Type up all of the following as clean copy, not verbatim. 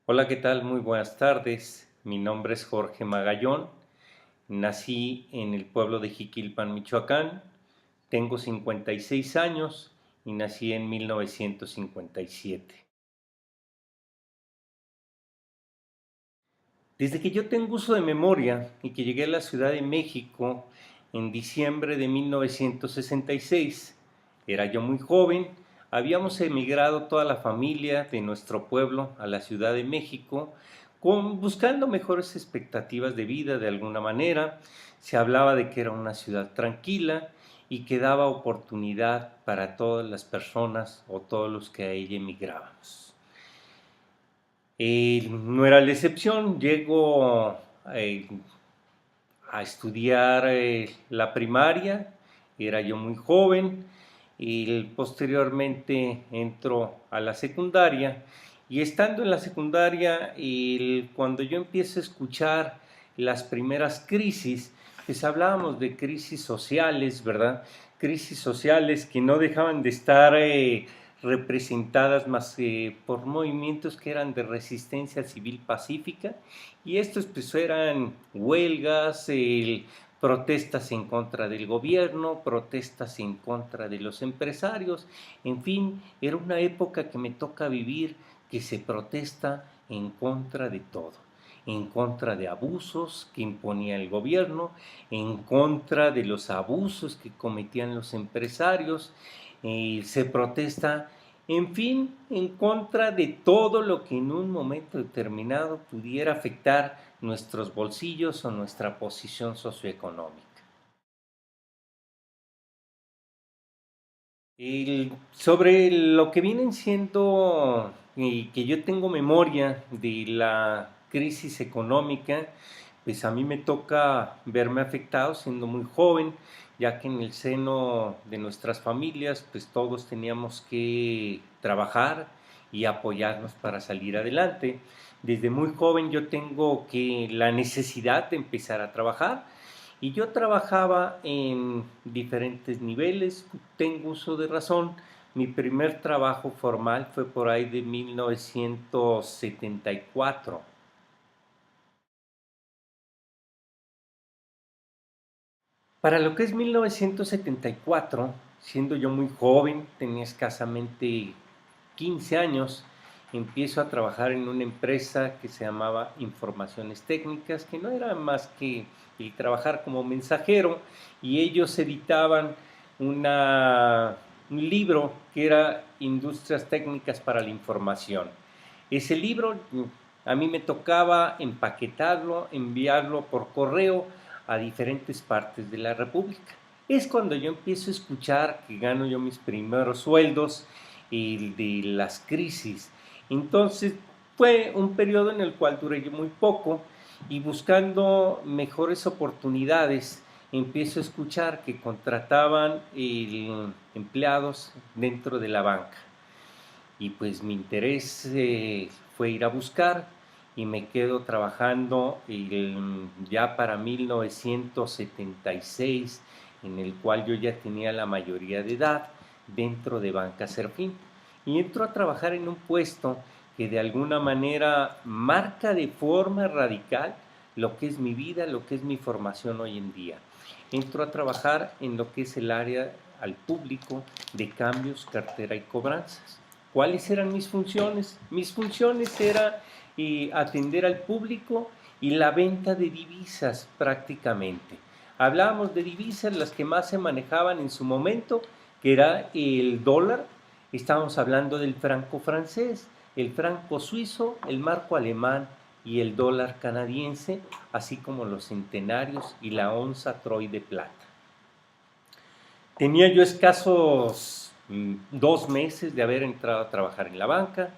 Hola, ¿qué tal? Muy buenas tardes. Mi nombre es Jorge Magallón. Nací en el pueblo de Jiquilpan, Michoacán. Tengo 56 años y nací en 1957. Desde que yo tengo uso de memoria y que llegué a la Ciudad de México en diciembre de 1966, era yo muy joven, habíamos emigrado toda la familia de nuestro pueblo a la Ciudad de México buscando mejores expectativas de vida de alguna manera. Se hablaba de que era una ciudad tranquila y que daba oportunidad para todas las personas o todos los que a ella emigrábamos. No era la excepción, llego eh, a estudiar la primaria, era yo muy joven, y posteriormente entro a la secundaria, y estando en la secundaria, cuando yo empiezo a escuchar las primeras crisis, pues hablábamos de crisis sociales, ¿verdad? Crisis sociales que no dejaban de estar representadas más por movimientos que eran de resistencia civil pacífica, y estos pues eran huelgas, protestas en contra del gobierno, protestas en contra de los empresarios. En fin, era una época que me toca vivir, que se protesta en contra de todo, en contra de abusos que imponía el gobierno, en contra de los abusos que cometían los empresarios. Se protesta, en fin, en contra de todo lo que en un momento determinado pudiera afectar nuestros bolsillos o nuestra posición socioeconómica. Sobre lo que vienen siendo, y que yo tengo memoria de la crisis económica, pues a mí me toca verme afectado siendo muy joven, ya que en el seno de nuestras familias, pues todos teníamos que trabajar y apoyarnos para salir adelante. Desde muy joven yo tengo que la necesidad de empezar a trabajar, y yo trabajaba en diferentes niveles. Tengo uso de razón. Mi primer trabajo formal fue por ahí de 1974. Para lo que es 1974, siendo yo muy joven, tenía escasamente 15 años, empiezo a trabajar en una empresa que se llamaba Informaciones Técnicas, que no era más que el trabajar como mensajero, y ellos editaban una, un libro que era Industrias Técnicas para la Información. Ese libro a mí me tocaba empaquetarlo, enviarlo por correo a diferentes partes de la República. Es cuando yo empiezo a escuchar que gano yo mis primeros sueldos y de las crisis. Entonces fue un periodo en el cual duré yo muy poco, y buscando mejores oportunidades empiezo a escuchar que contrataban empleados dentro de la banca, y pues mi interés fue ir a buscar, y me quedo trabajando ya para 1976, en el cual yo ya tenía la mayoría de edad, dentro de Banca Serfín, y entro a trabajar en un puesto que de alguna manera marca de forma radical lo que es mi vida, lo que es mi formación hoy en día. Entro a trabajar en lo que es el área al público de cambios, cartera y cobranzas. ¿Cuáles eran mis funciones? Mis funciones era atender al público y la venta de divisas prácticamente. Hablábamos de divisas, las que más se manejaban en su momento, que era el dólar. Estábamos hablando del franco francés, el franco suizo, el marco alemán y el dólar canadiense, así como los centenarios y la onza Troy de plata. Tenía yo escasos 2 meses de haber entrado a trabajar en la banca,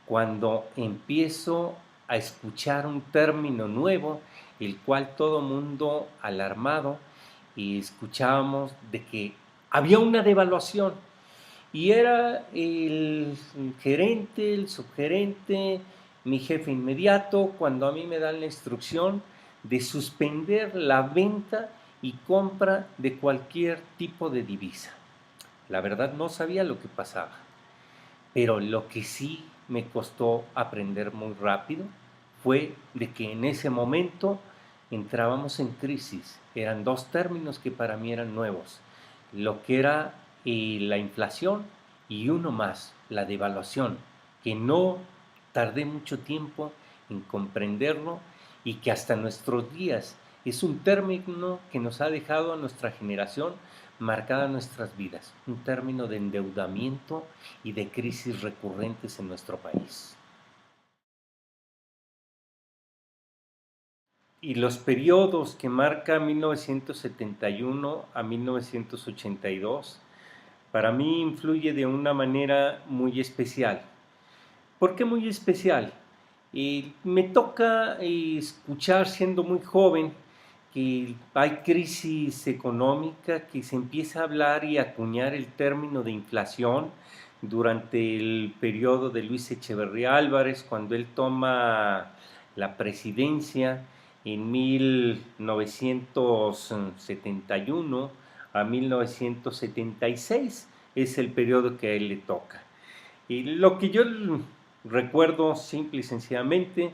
cuando empiezo a escuchar un término nuevo, el cual todo mundo alarmado, y escuchábamos de que había una devaluación, y era el gerente, el subgerente, mi jefe inmediato, cuando a mí me dan la instrucción de suspender la venta y compra de cualquier tipo de divisa. La verdad no sabía lo que pasaba, pero lo que sí me costó aprender muy rápido fue de que en ese momento entrábamos en crisis. Eran dos términos que para mí eran nuevos, lo que era la inflación y uno más, la devaluación, que no tardé mucho tiempo en comprenderlo y que hasta nuestros días es un término que nos ha dejado a nuestra generación marcada nuestras vidas, un término de endeudamiento y de crisis recurrentes en nuestro país. Y los periodos que marca 1971 a 1982, para mí influye de una manera muy especial. ¿Por qué muy especial? Me toca escuchar siendo muy joven que hay crisis económica, que se empieza a hablar y acuñar el término de inflación durante el periodo de Luis Echeverría Álvarez, cuando él toma la presidencia en 1971 a 1976, es el periodo que a él le toca. Y lo que yo recuerdo simple y sencillamente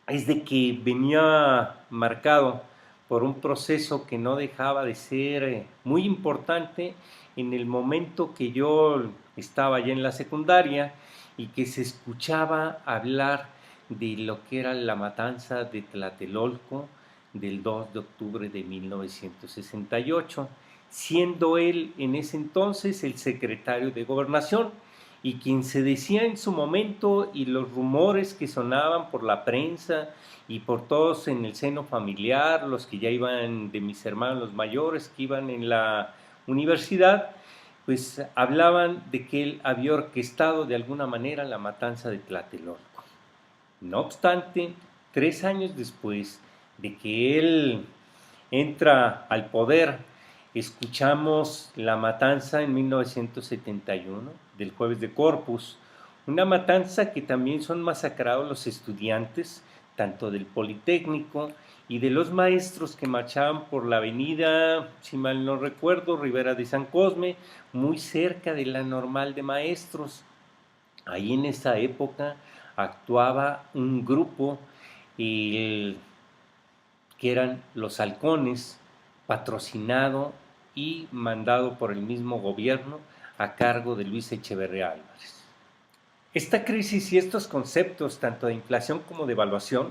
es de que venía marcado por un proceso que no dejaba de ser muy importante en el momento que yo estaba ya en la secundaria y que se escuchaba hablar de lo que era la matanza de Tlatelolco del 2 de octubre de 1968, siendo él en ese entonces el secretario de Gobernación y quien se decía en su momento y los rumores que sonaban por la prensa y por todos en el seno familiar, los que ya iban de mis hermanos los mayores que iban en la universidad, pues hablaban de que él había orquestado de alguna manera la matanza de Tlatelolco. No obstante, 3 años después de que él entra al poder, escuchamos la matanza en 1971 del Jueves de Corpus, una matanza que también son masacrados los estudiantes, tanto del Politécnico y de los maestros que marchaban por la avenida, si mal no recuerdo, Rivera de San Cosme, muy cerca de la Normal de Maestros. Ahí en esa época actuaba un grupo que eran los Halcones, patrocinado y mandado por el mismo gobierno a cargo de Luis Echeverría Álvarez. Esta crisis y estos conceptos, tanto de inflación como de devaluación,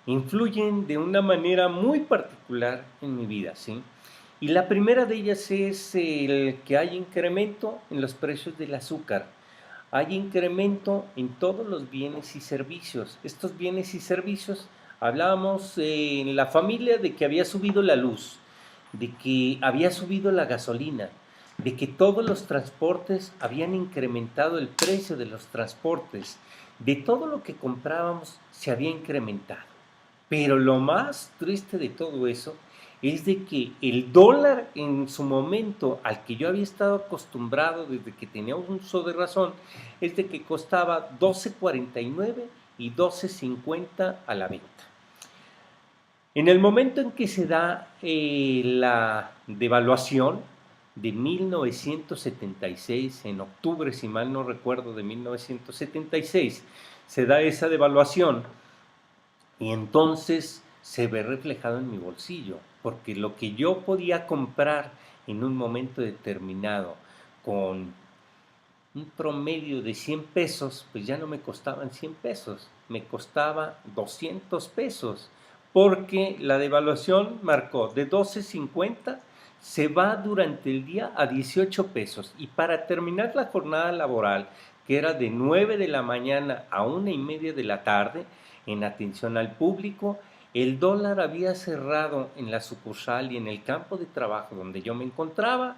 influyen de una manera muy particular en mi vida, ¿sí? Y la primera de ellas es el que hay incremento en los precios del azúcar. Hay incremento en todos los bienes y servicios. Estos bienes y servicios, hablábamos en la familia de que había subido la luz, de que había subido la gasolina, de que todos los transportes habían incrementado el precio de los transportes, de todo lo que comprábamos se había incrementado. Pero lo más triste de todo eso es de que el dólar en su momento al que yo había estado acostumbrado desde que tenía un uso de razón, es de que costaba 12.49 y 12.50 a la venta. En el momento en que se da la devaluación de 1976, en octubre, si mal no recuerdo, de 1976, se da esa devaluación y entonces se ve reflejado en mi bolsillo, porque lo que yo podía comprar en un momento determinado con un promedio de 100 pesos, pues ya no me costaban 100 pesos, me costaba 200 pesos, porque la devaluación marcó de 12.50, se va durante el día a 18 pesos, y para terminar la jornada laboral, que era de 9 de la mañana a 1:30 de la tarde, en atención al público, el dólar había cerrado en la sucursal y en el campo de trabajo donde yo me encontraba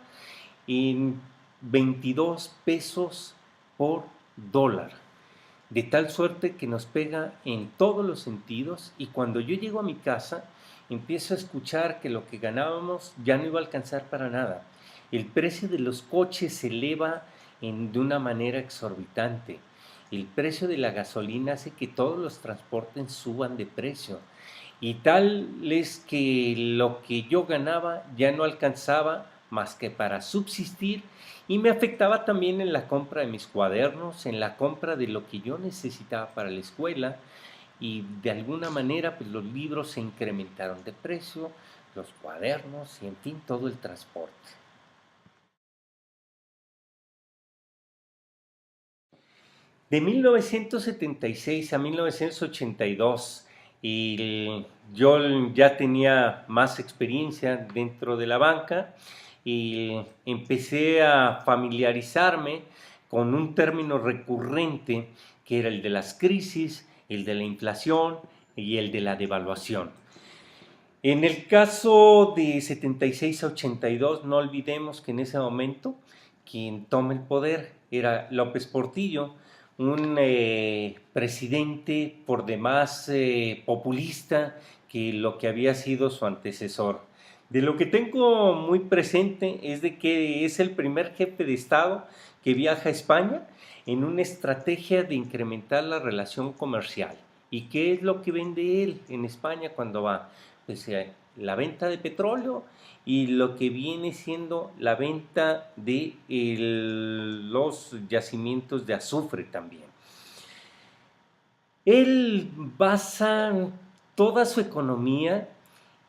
en 22 pesos por dólar, de tal suerte que nos pega en todos los sentidos, y cuando yo llego a mi casa empiezo a escuchar que lo que ganábamos ya no iba a alcanzar para nada. El precio de los coches se eleva de una manera exorbitante. El precio de la gasolina hace que todos los transportes suban de precio. Y tal es que lo que yo ganaba ya no alcanzaba más que para subsistir, y me afectaba también en la compra de mis cuadernos, en la compra de lo que yo necesitaba para la escuela, y de alguna manera pues los libros se incrementaron de precio, los cuadernos y en fin todo el transporte. De 1976 a 1982, yo ya tenía más experiencia dentro de la banca y empecé a familiarizarme con un término recurrente que era el de las crisis, el de la inflación y el de la devaluación. En el caso de 76 a 82, no olvidemos que en ese momento quien toma el poder era López Portillo, un presidente por demás populista que lo que había sido su antecesor. De lo que tengo muy presente es de que es el primer jefe de Estado que viaja a España en una estrategia de incrementar la relación comercial. ¿Y qué es lo que vende él en España cuando va? Pues la venta de petróleo y lo que viene siendo la venta de los yacimientos de azufre también. Él basa toda su economía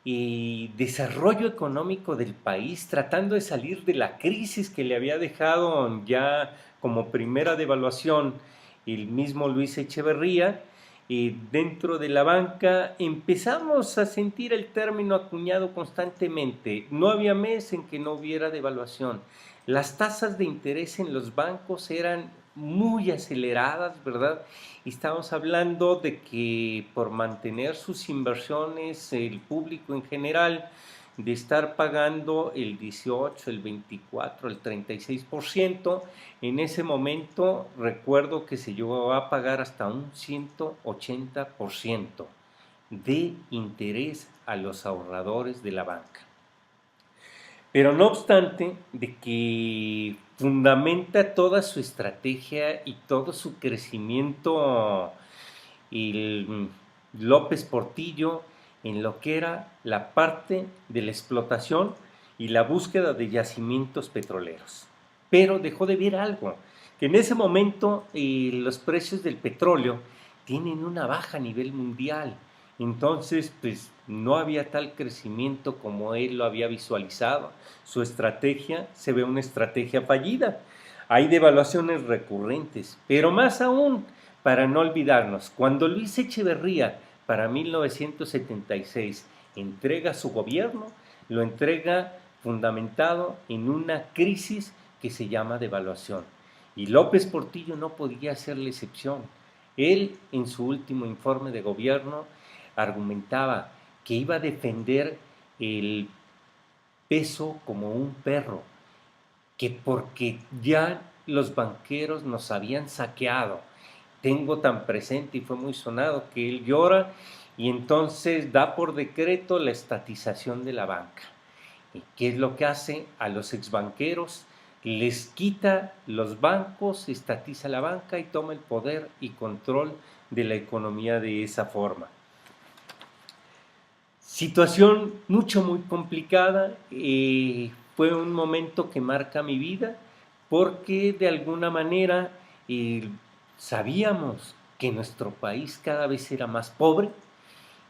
y desarrollo económico del país tratando de salir de la crisis que le había dejado ya como primera devaluación el mismo Luis Echeverría. Y dentro de la banca empezamos a sentir el término acuñado constantemente. No había mes en que no hubiera devaluación. Las tasas de interés en los bancos eran muy aceleradas, ¿verdad? Y estamos hablando de que por mantener sus inversiones, el público en general, de estar pagando el 18, el 24, el 36%, en ese momento recuerdo que se llegó a pagar hasta un 180% de interés a los ahorradores de la banca. Pero no obstante de que fundamenta toda su estrategia y todo su crecimiento el López Portillo en lo que era la parte de la explotación y la búsqueda de yacimientos petroleros. Pero dejó de ver algo, que en ese momento los precios del petróleo tienen una baja a nivel mundial. Entonces, pues no había tal crecimiento como él lo había visualizado. Su estrategia se ve una estrategia fallida. Hay devaluaciones recurrentes, pero más aún, para no olvidarnos, cuando Luis Echeverría, para 1976, entrega su gobierno, lo entrega fundamentado en una crisis que se llama devaluación. Y López Portillo no podía ser la excepción. Él, en su último informe de gobierno, argumentaba que iba a defender el peso como un perro, que porque ya los banqueros nos habían saqueado. Tengo tan presente y fue muy sonado que él llora y entonces da por decreto la estatización de la banca. ¿Y qué es lo que hace? A los exbanqueros les quita los bancos, estatiza la banca y toma el poder y control de la economía de esa forma. Situación muy complicada, fue un momento que marca mi vida porque de alguna manera sabíamos que nuestro país cada vez era más pobre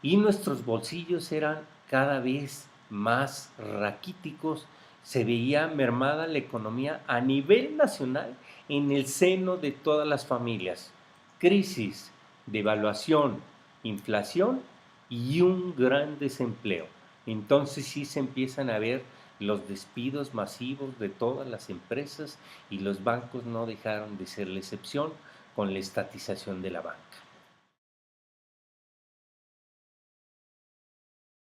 y nuestros bolsillos eran cada vez más raquíticos, se veía mermada la economía a nivel nacional en el seno de todas las familias. Crisis, devaluación, inflación y un gran desempleo. Entonces sí se empiezan a ver los despidos masivos de todas las empresas y los bancos no dejaron de ser la excepción con la estatización de la banca.